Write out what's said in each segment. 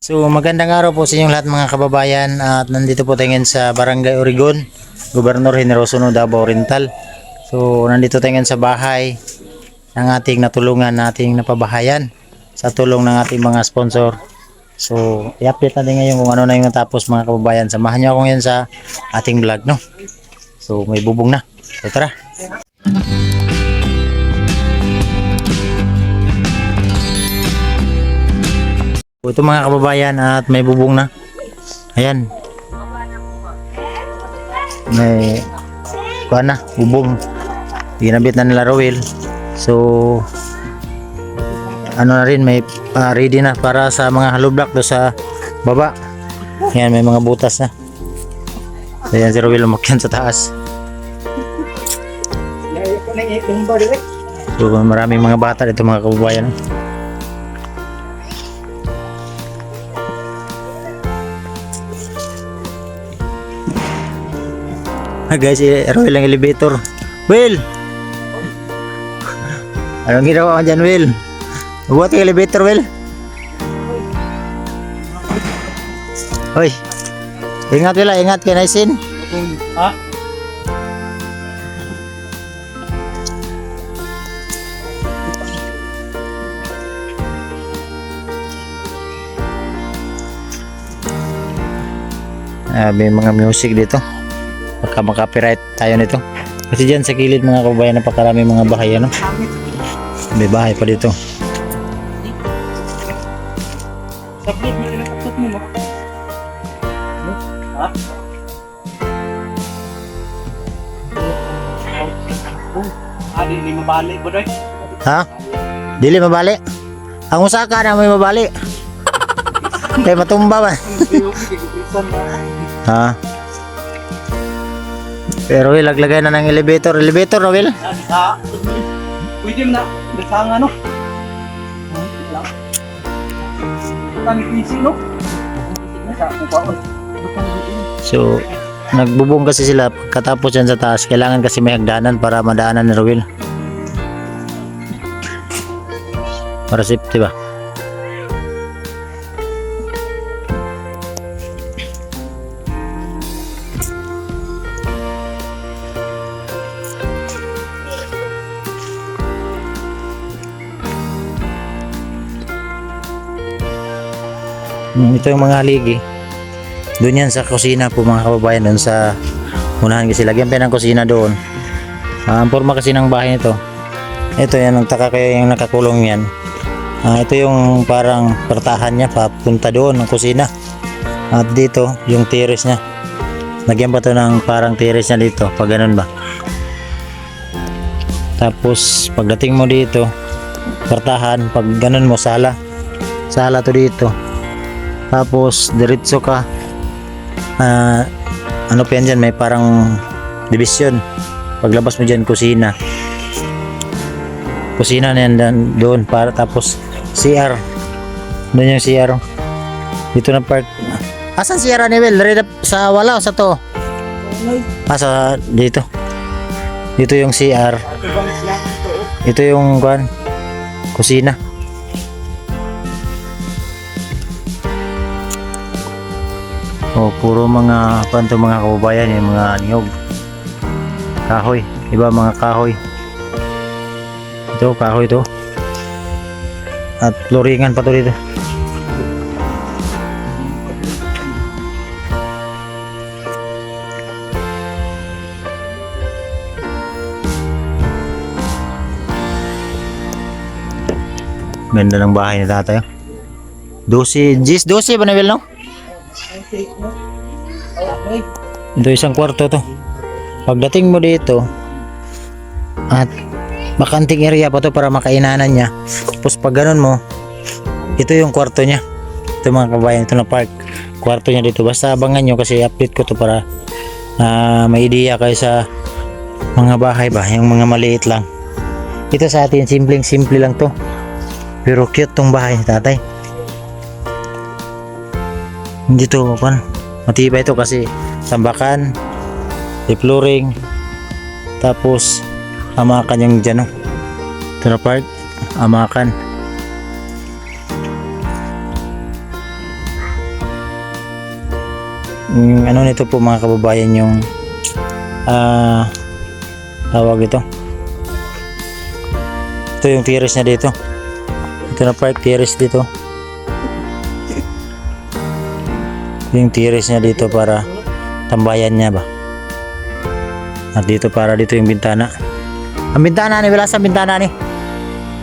So magandang araw po sa inyong lahat mga kababayan at nandito po tayo ngayon sa Barangay Origon, Gobernador Generoso Davao Oriental. So nandito tayo ngayon sa bahay ng ating natulungan nating napabahayan sa tulong ng ating mga sponsor. So i-update natin ngayon kung ano na yung natapos mga kababayan. Samahan niyo ako ngayon sa ating vlog, no? So may bubong na. So tara. Ito mga kababayan at may bubong na. Ayan. May kuha na, bubong. Ginabit na nila Rowel. So ano na rin, may ready na para sa mga hollow block do sa baba. Ayan, may mga butas na. Ayan si Rowel umakyat sa taas. So maraming mga bata dito mga kababayan. Guys, Roel ang elevator. Will! Anong ginawa ka dyan, Will? Buhat yung elevator, Will. Hoy! Ingat, Will, ingat kay Naisin. Ha? May mga music dito. Baka makapiright tayo nito. Kasi dyan sa kilid mga kababayan, napakarami mga bahay, ano? May bahay pa dito. Sablit mo rin ang kapsat mo, no? Ha? Di mabalik ba doy? Ha? Dili mabali. Ang usaka na may mabali. Kaya matumba ba? Ha? Pero Will, laglagay na ng elevator. Elevator, Will? Pwede mo na. Basta nga, no? Kami PC, no? So, nagbubong kasi sila pagkatapos yan sa taas. Kailangan kasi may hagdanan para madaanan ni Rowel. Para safety ba? Ito yung mga haligi. Doon yan sa kusina po mga kababayan, doon sa unahan kasi lagyan pa ng kusina doon. Ang forma kasi ng bahay nito. Ito yan, nagtaka kayo yung nakakulong yan. Ito yung parang pertahan niya papunta doon ng kusina. At dito yung terrace niya. Lagyan pa to ng parang terrace niya dito, pag ganun ba. Tapos pagdating mo dito, pertahan, pag ganun mo sala. Sala to dito. Tapos diretso ka, ano pa yan dyan, may parang division. Paglabas mo dyan, kusina na yan doon, para tapos CR doon yung CR dito na part. Asan CR ni Will? Sa wala o sa to? Sa dito yung CR, ito yung kusina. Puro mga mga kababayan, yung mga niyog, kahoy, iba mga kahoy. Ito kahoy to, at floringan pa to dito. Ganda ng bahay ni tatay. 12 ba na, Will, no? Ito isang kwarto to. Pagdating mo dito, at bakanting area pa to para makainanan niya. Tapos pag ganun mo, ito yung kwarto niya. Ito mga kabayan, ito na park. Kwarto niya dito. Basta abangan nyo kasi update ko to para may idea kayo sa mga bahay ba, yung mga maliit lang. Ito sa atin, simple lang to. Pero cute tong bahay ni tatay. Hindi to matibay ito kasi tambakan, flooring, tapos amakan yung dyan, ito na part, amakan. ano nito po mga kababayan yung tawag ito. Ito yung terrace niya dito. Ito na park terrace dito. Yung terrace niya dito para tambayan niya ba. At dito para dito yung bintana. Ang bintana ni, wala sa bintana ni.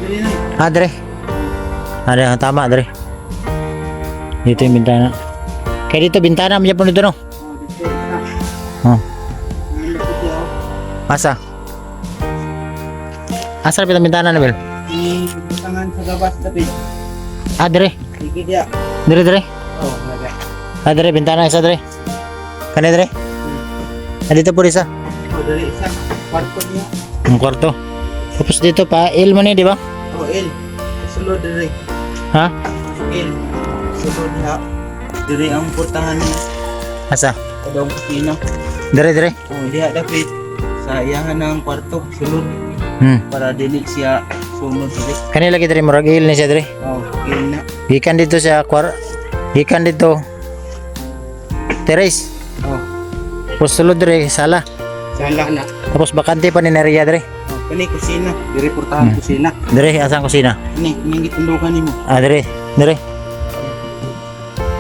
Dili na. Dre. Tama, Dre. Dito yung bintana. Kaya dito bintana, may po dito no. Dito na. Oh. Ano ko to? Asa? Asa na pitang bintana na, Bel? Tangan sa gabas tapi. Dre. Sige dia. Dre. Oh, naga. Dre, bintana isa, Dre. Kani, Dre? Dito po isa. Oh, dali sa kwarto niya. Ang kwarto. Tapos dito pa, il man di ba? Oh, El. Sulod diri. Ha? El. Sulod ha. Diri ang portahan niya. Asa? Kadong kusina. Dre. Oh, diha dapat sa iyahan ng kwarto sulod para dili siya sunod diri. Kani lagi Dre, murag il ni siya, Dre. Oh, yun na. Gikan dito sa gikan dito. Terrace. Oh, Tapos sulod Dre, sala. sala na. Tapos bakante pa ni Neria, Dre. Oh, kani kusina. Diri portahan kusina. Dre, asang kusina? Ni gitundukan nimo. Dre.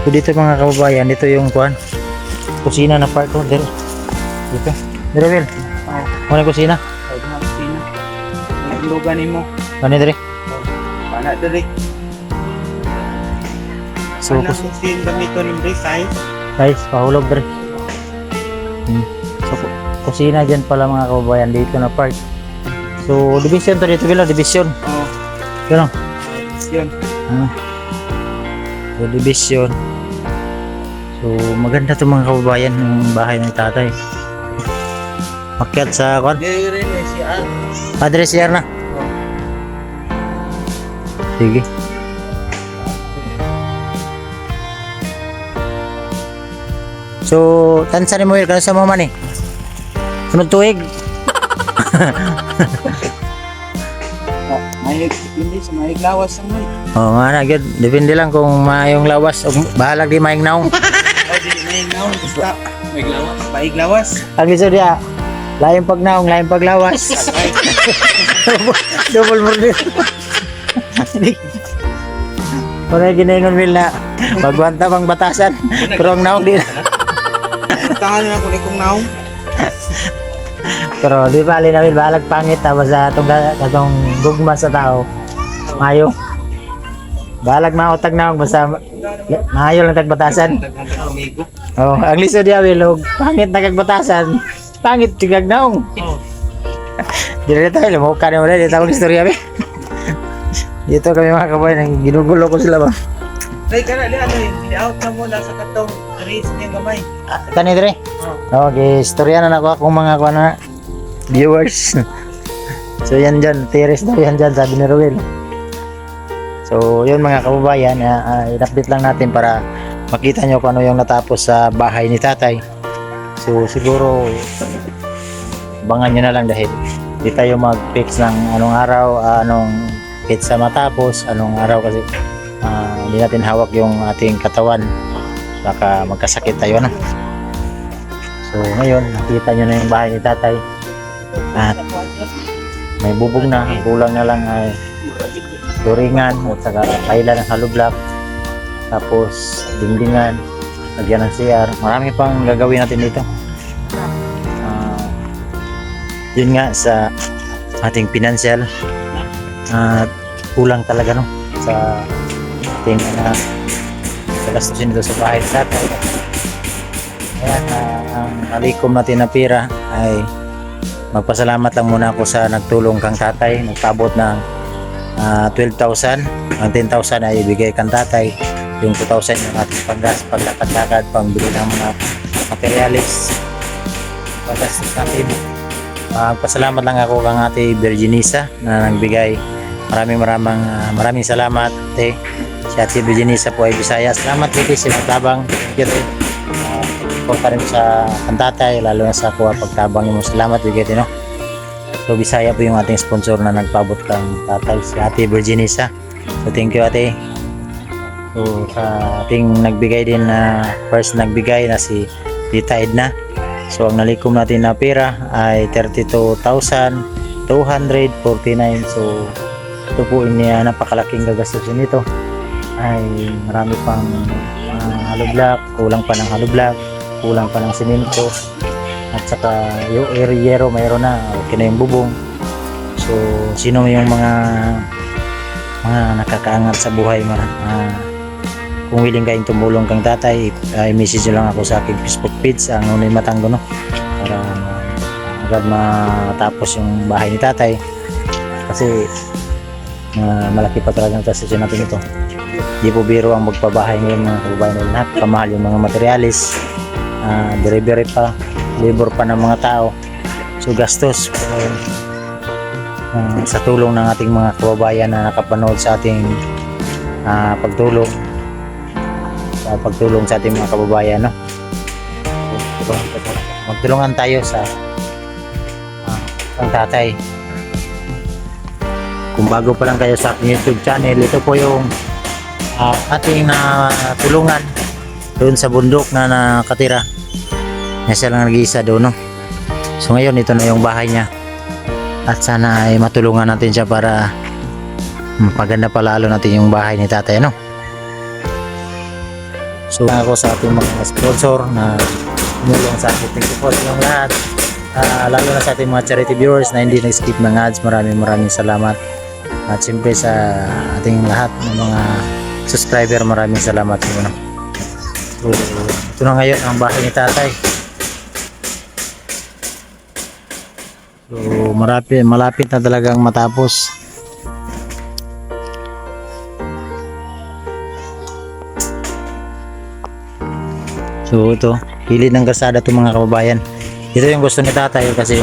So dito mga kababayan, dito yung kuan. Kusina na part ko, Dre. Dito. Dre, Will. Oh, Ano yung kusina? oh, diha kusina. Gitundukan nimo. Ano, Dre? Pana diri. So, Ana kusina gamito ni Dre size. guys, pahulog, Dre. So, kusina dyan pala mga kababayan, dito na part. So, division to dito, Will. Division. Oh, Yun o. yun. So, division. So, maganda to mga kababayan, yung bahay ng tatay. Makyat sa kuan. Diri rin si Al. Padre CR na. Sige. So, tansa ni mo Will, kano sa mo man eh? Sunod tuig. Oh, may hindi sa may lawas ang may. Oo nga na, good. Depende lang kung mayong lawas o bahalag di mayong naong. Oh, di may naon basta may lawas. Paig lawas. Ang gusto dia, layong pag naong, layong pag lawas. Double murder. Kung ginaingon Will na, magwanta pang batasan, pero ang naong di na. Tangan na ko kung naon. Pero di bali na Will, bahalag pangit tapos sa atong gugma sa tao. Mayo. Balag mautag na basta maayo lang tagbatasan. Amigo. Oh, ang lisod dia Will, pangit na kagbatasan. Pangit tigag naong. Oh. Dire tayo mo ka na wala dito ang istorya be. Dito kami mga kabayan, nang ginugulo ko sila ba. Dai kana di ano yun, out na mo na sa katong race niya gamay. Tani dire. Oh, istorya na nako akong mga kuan na viewers. So yan dyan, terrace daw yan dyan, sabi ni Ruel. So yun mga kababayan, in-update lang natin para makita nyo kung ano yung natapos sa bahay ni tatay. So siguro abangan nyo na lang dahil di tayo mag-fix ng anong araw, anong pizza matapos, anong araw kasi hindi natin hawak yung ating katawan, baka magkasakit tayo na. So ngayon nakita nyo na yung bahay ni tatay at may bubong na, ang kulang na lang ay luringan at saka kailan ng hollow block, tapos dingdingan, lagyan ng CR, marami pang gagawin natin dito. Yun nga sa ating financial kulang talaga no sa ating gastusin dito sa bahay sa tatay. Kaya ang alikom natin na pira ay magpasalamat lang muna ako sa nagtulong kang tatay, nagtabot ng 12,000. Ang 10,000 ay ibigay kang tatay, yung 2,000 yung ating panggas, paglakad-lakad, pangbili ng mga materialis, paggastos natin. Pasalamat lang ako kang ate Virginisa na nagbigay. Maraming salamat ate. Si ate Virginisa po ay Bisaya. Salamat ate sa pagtabang. Po pa rin sa kantatay, lalo na sa kuha pagtabang mo. Salamat bigay no. So Bisaya po yung ating sponsor na nagpabot kang tatay, si ate Virginisa. So thank you ate. So sa ating nagbigay din na first nagbigay na si Tita Edna. So ang nalikom natin na pera ay 32,249. So ito po niya napakalaking gagastusin nito. Ay marami pang hollow block, kulang pa ng hollow block, kulang pa ng simento, at saka yung yero mayroon na, okay na yung bubong. So sino yung mga nakakaangat sa buhay, kung willing kayong tumulong kang tatay, i-message nyo lang ako sa aking Facebook page, ang Nonoy Matanggo, no? Para agad matapos yung bahay ni tatay, kasi malaki pa talaga ang tasasyon natin ito. Di po biro ang magpabahay ngayon mga kababayan natin, lahat kamahal yung mga materialis, delivery pa, labor pa ng mga tao, so gastos. Sa tulong ng ating mga kababayan na nakapanood sa ating pagtulong sa ating mga kababayan, no? Magtulungan tayo sa ang tatay. Kung bago pa lang kayo sa ating YouTube channel, ito po yung ating tulungan doon sa bundok na nakatira. Siya lang nag-iisa doon, no? So ngayon ito na yung bahay niya, at sana ay matulungan natin siya para mapaganda pa lalo natin yung bahay ni tatay, no? So ako sa ating mga sponsor na tumulong sa ating, thank you po sa inyong lahat, lalo na sa ating mga charity viewers na hindi nag-skip ng ads, maraming salamat. At siyempre sa ating lahat ng mga subscriber, maraming salamat po, no? So ito na ngayon ang bahay ni tatay. So malapit na talagang matapos. So ito, gilid ng kalsada ito mga kababayan. Ito yung gusto ni tatay kasi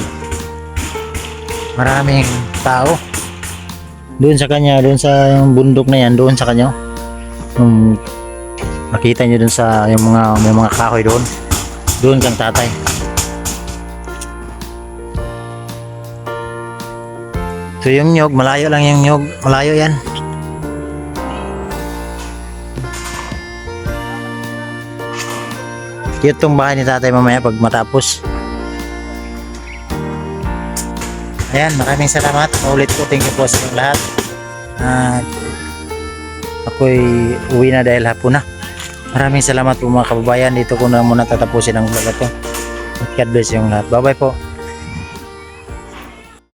maraming tao doon sa kanya, doon sa yung bundok na yan, doon sa kanya. Makita nyo doon sa yung may mga kahoy doon kang tatay. So yung nyog, malayo lang yung nyog, malayo yan. Cute tong bahay ni tatay mamaya pag matapos. Ayan, maraming salamat. Ulit po, thank you po sa inyong lahat. Ako'y uwi na dahil hapon na. Maraming salamat po mga kababayan. Dito ko na muna tatapusin ang vlog ito. God bless yung lahat. Bye bye po.